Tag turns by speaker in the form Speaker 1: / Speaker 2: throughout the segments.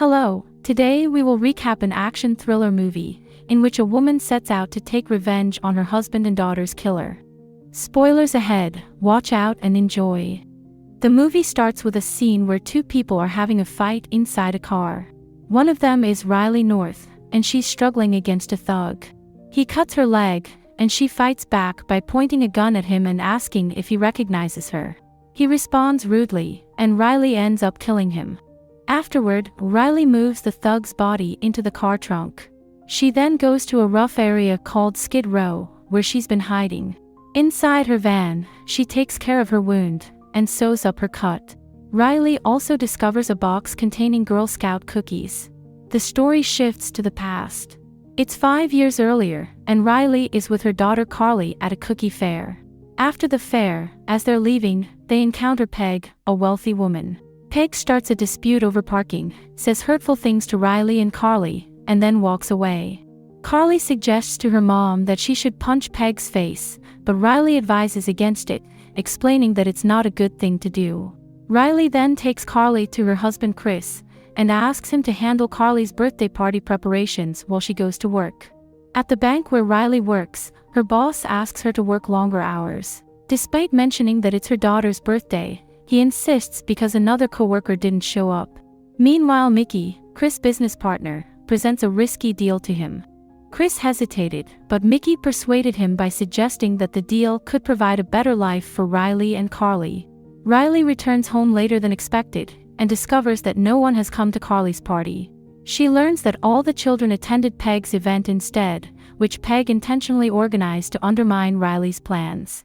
Speaker 1: Hello, today we will recap an action thriller movie in which a woman sets out to take revenge on her husband and daughter's killer. Spoilers ahead, watch out and enjoy. The movie starts with a scene where two people are having a fight inside a car. One of them is Riley North, and she's struggling against a thug. He cuts her leg, and she fights back by pointing a gun at him and asking if he recognizes her. He responds rudely, and Riley ends up killing him. Afterward, Riley moves the thug's body into the car trunk. She then goes to a rough area called Skid Row, where she's been hiding. Inside her van, she takes care of her wound and sews up her cut. Riley also discovers a box containing Girl Scout cookies. The story shifts to the past. It's 5 years earlier, and Riley is with her daughter Carly at a cookie fair. After the fair, as they're leaving, they encounter Peg, a wealthy woman. Peg starts a dispute over parking, says hurtful things to Riley and Carly, and then walks away. Carly suggests to her mom that she should punch Peg's face, but Riley advises against it, explaining that it's not a good thing to do. Riley then takes Carly to her husband Chris, and asks him to handle Carly's birthday party preparations while she goes to work. At the bank where Riley works, her boss asks her to work longer hours. Despite mentioning that it's her daughter's birthday, he insists because another coworker didn't show up. Meanwhile, Mickey, Chris' business partner, presents a risky deal to him. Chris hesitated, but Mickey persuaded him by suggesting that the deal could provide a better life for Riley and Carly. Riley returns home later than expected, and discovers that no one has come to Carly's party. She learns that all the children attended Peg's event instead, which Peg intentionally organized to undermine Riley's plans.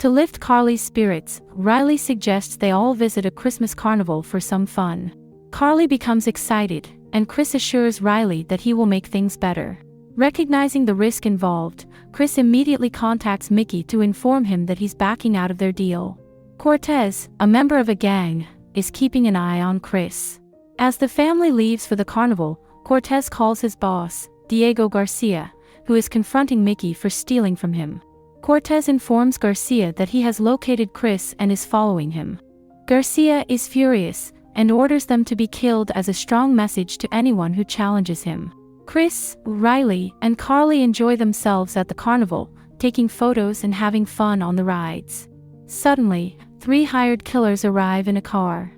Speaker 1: To lift Carly's spirits, Riley suggests they all visit a Christmas carnival for some fun. Carly becomes excited, and Chris assures Riley that he will make things better. Recognizing the risk involved, Chris immediately contacts Mickey to inform him that he's backing out of their deal. Cortez, a member of a gang, is keeping an eye on Chris. As the family leaves for the carnival, Cortez calls his boss, Diego Garcia, who is confronting Mickey for stealing from him. Cortez informs Garcia that he has located Chris and is following him. Garcia is furious, and orders them to be killed as a strong message to anyone who challenges him. Chris, Riley, and Carly enjoy themselves at the carnival, taking photos and having fun on the rides. Suddenly, 3 hired killers arrive in a car.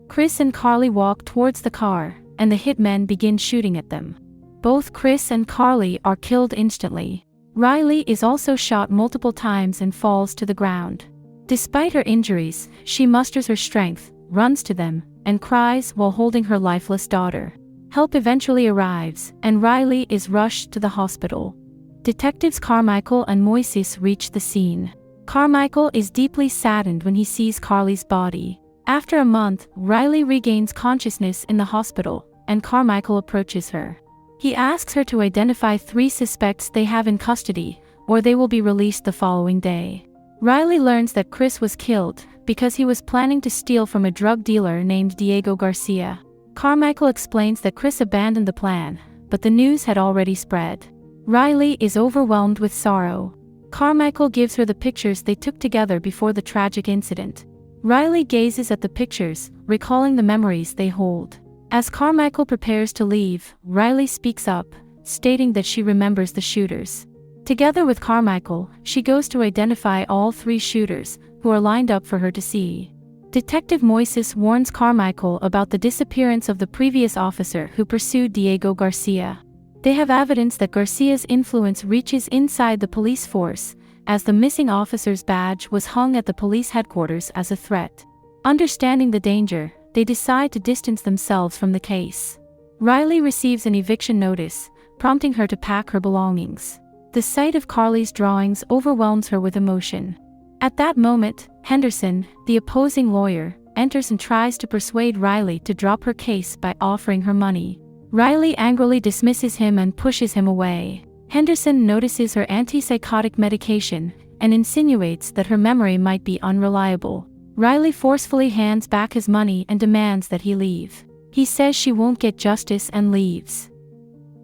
Speaker 1: Chris and Carly walk towards the car, and the hitmen begin shooting at them. Both Chris and Carly are killed instantly. Riley is also shot multiple times and falls to the ground. Despite her injuries, she musters her strength, runs to them, and cries while holding her lifeless daughter. Help eventually arrives, and Riley is rushed to the hospital. Detectives Carmichael and Moises reach the scene. Carmichael is deeply saddened when he sees Carly's body. After a month, Riley regains consciousness in the hospital, and Carmichael approaches her. He asks her to identify 3 suspects they have in custody, or they will be released the following day. Riley learns that Chris was killed because he was planning to steal from a drug dealer named Diego Garcia. Carmichael explains that Chris abandoned the plan, but the news had already spread. Riley is overwhelmed with sorrow. Carmichael gives her the pictures they took together before the tragic incident. Riley gazes at the pictures, recalling the memories they hold. As Carmichael prepares to leave, Riley speaks up, stating that she remembers the shooters. Together with Carmichael, she goes to identify all 3 shooters, who are lined up for her to see. Detective Moises warns Carmichael about the disappearance of the previous officer who pursued Diego Garcia. They have evidence that Garcia's influence reaches inside the police force, as the missing officer's badge was hung at the police headquarters as a threat. Understanding the danger, they decide to distance themselves from the case. Riley receives an eviction notice, prompting her to pack her belongings. The sight of Carly's drawings overwhelms her with emotion. At that moment, Henderson, the opposing lawyer, enters and tries to persuade Riley to drop her case by offering her money. Riley angrily dismisses him and pushes him away. Henderson notices her antipsychotic medication and insinuates that her memory might be unreliable. Riley forcefully hands back his money and demands that he leave. He says she won't get justice and leaves.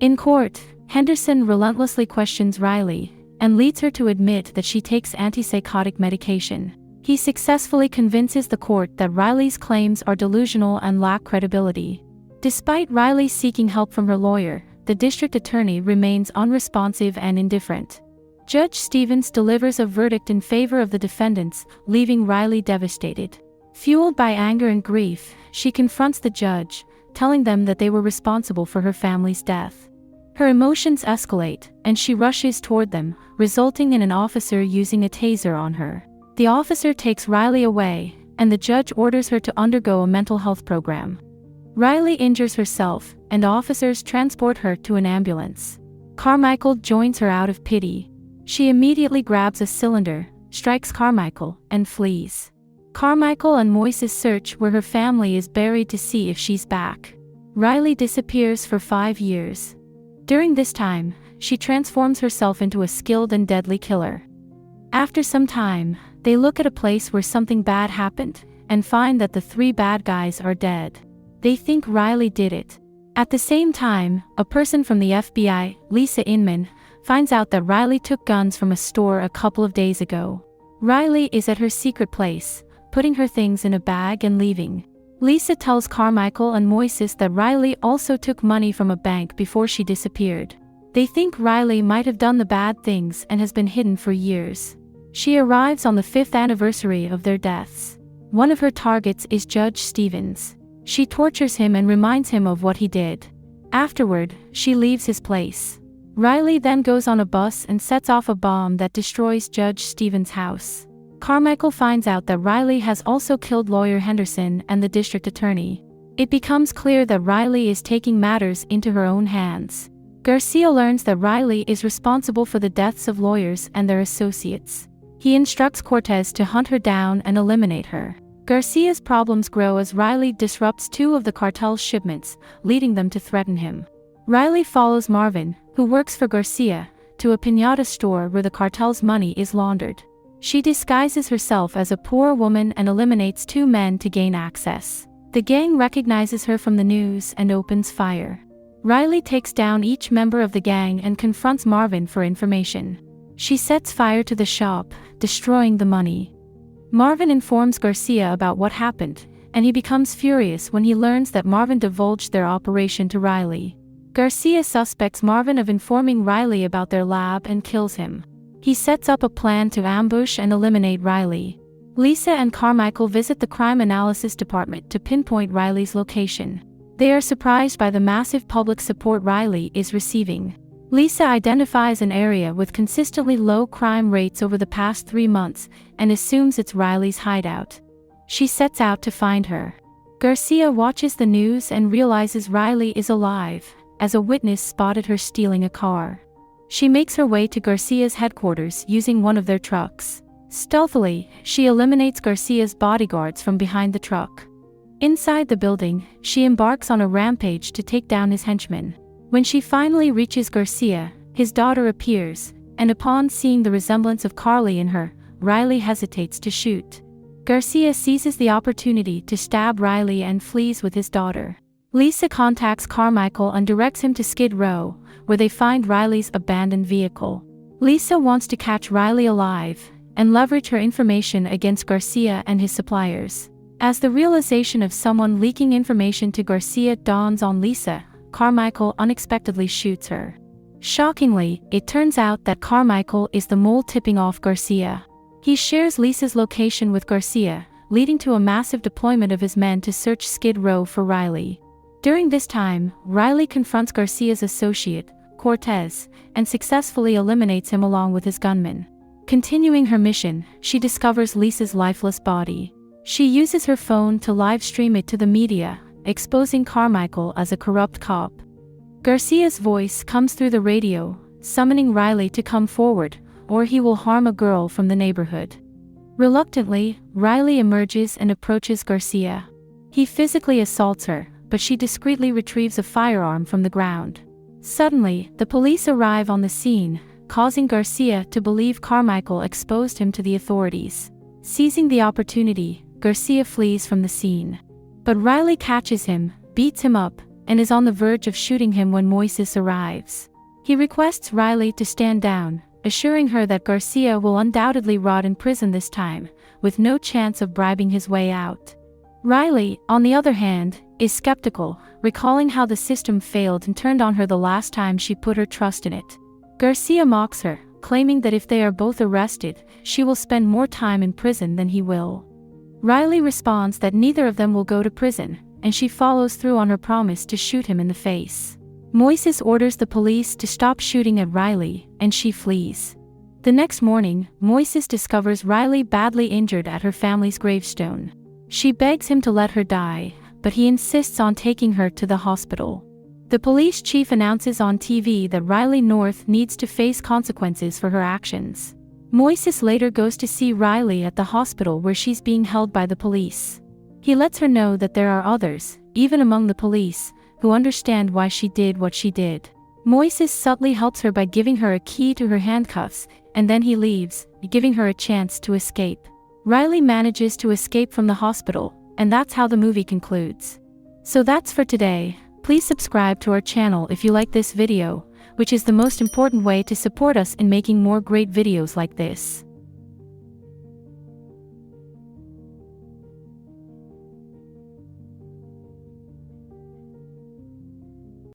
Speaker 1: In court, Henderson relentlessly questions Riley and leads her to admit that she takes antipsychotic medication. He successfully convinces the court that Riley's claims are delusional and lack credibility. Despite Riley seeking help from her lawyer, the district attorney remains unresponsive and indifferent. Judge Stevens delivers a verdict in favor of the defendants, leaving Riley devastated. Fueled by anger and grief, she confronts the judge, telling them that they were responsible for her family's death. Her emotions escalate, and she rushes toward them, resulting in an officer using a taser on her. The officer takes Riley away, and the judge orders her to undergo a mental health program. Riley injures herself, and officers transport her to an ambulance. Carmichael joins her out of pity. She immediately grabs a cylinder, strikes Carmichael, and flees. Carmichael and Moises search where her family is buried to see if she's back. Riley disappears for 5 years. During this time, she transforms herself into a skilled and deadly killer. After some time, they look at a place where something bad happened, and find that the 3 bad guys are dead. They think Riley did it. At the same time, a person from the FBI, Lisa Inman, finds out that Riley took guns from a store a couple of days ago. Riley is at her secret place, putting her things in a bag and leaving. Lisa tells Carmichael and Moises that Riley also took money from a bank before she disappeared. They think Riley might have done the bad things and has been hidden for years. She arrives on the 5th anniversary of their deaths. One of her targets is Judge Stevens. She tortures him and reminds him of what he did. Afterward, she leaves his place. Riley then goes on a bus and sets off a bomb that destroys Judge Stevens' house. Carmichael finds out that Riley has also killed lawyer Henderson and the district attorney. It becomes clear that Riley is taking matters into her own hands. Garcia learns that Riley is responsible for the deaths of lawyers and their associates. He instructs Cortez to hunt her down and eliminate her. Garcia's problems grow as Riley disrupts 2 of the cartel's shipments, leading them to threaten him. Riley follows Marvin, who works for Garcia, to a piñata store where the cartel's money is laundered. She disguises herself as a poor woman and eliminates 2 men to gain access. The gang recognizes her from the news and opens fire. Riley takes down each member of the gang and confronts Marvin for information. She sets fire to the shop, destroying the money. Marvin informs Garcia about what happened, and he becomes furious when he learns that Marvin divulged their operation to Riley. Garcia suspects Marvin of informing Riley about their lab and kills him. He sets up a plan to ambush and eliminate Riley. Lisa and Carmichael visit the crime analysis department to pinpoint Riley's location. They are surprised by the massive public support Riley is receiving. Lisa identifies an area with consistently low crime rates over the past 3 months and assumes it's Riley's hideout. She sets out to find her. Garcia watches the news and realizes Riley is alive, as a witness spotted her stealing a car. She makes her way to Garcia's headquarters using one of their trucks. Stealthily, she eliminates Garcia's bodyguards from behind the truck. Inside the building, she embarks on a rampage to take down his henchmen. When she finally reaches Garcia, his daughter appears, and upon seeing the resemblance of Carly in her, Riley hesitates to shoot. Garcia seizes the opportunity to stab Riley and flees with his daughter. Lisa contacts Carmichael and directs him to Skid Row, where they find Riley's abandoned vehicle. Lisa wants to catch Riley alive and leverage her information against Garcia and his suppliers. As the realization of someone leaking information to Garcia dawns on Lisa, Carmichael unexpectedly shoots her. Shockingly, it turns out that Carmichael is the mole tipping off Garcia. He shares Lisa's location with Garcia, leading to a massive deployment of his men to search Skid Row for Riley. During this time, Riley confronts Garcia's associate, Cortez, and successfully eliminates him along with his gunmen. Continuing her mission, she discovers Lisa's lifeless body. She uses her phone to live stream it to the media, exposing Carmichael as a corrupt cop. Garcia's voice comes through the radio, summoning Riley to come forward, or he will harm a girl from the neighborhood. Reluctantly, Riley emerges and approaches Garcia. He physically assaults her, but she discreetly retrieves a firearm from the ground. Suddenly, the police arrive on the scene, causing Garcia to believe Carmichael exposed him to the authorities. Seizing the opportunity, Garcia flees from the scene. But Riley catches him, beats him up, and is on the verge of shooting him when Moises arrives. He requests Riley to stand down, assuring her that Garcia will undoubtedly rot in prison this time, with no chance of bribing his way out. Riley, on the other hand, is skeptical, recalling how the system failed and turned on her the last time she put her trust in it. Garcia mocks her, claiming that if they are both arrested, she will spend more time in prison than he will. Riley responds that neither of them will go to prison, and she follows through on her promise to shoot him in the face. Moises orders the police to stop shooting at Riley, and she flees. The next morning, Moises discovers Riley badly injured at her family's gravestone. She begs him to let her die, but he insists on taking her to the hospital. The police chief announces on TV that Riley North needs to face consequences for her actions. Moises later goes to see Riley at the hospital where she's being held by the police. He lets her know that there are others, even among the police, who understand why she did what she did. Moises subtly helps her by giving her a key to her handcuffs, and then he leaves, giving her a chance to escape. Riley manages to escape from the hospital, and that's how the movie concludes. So that's for today. Please subscribe to our channel if you like this video, which is the most important way to support us in making more great videos like this.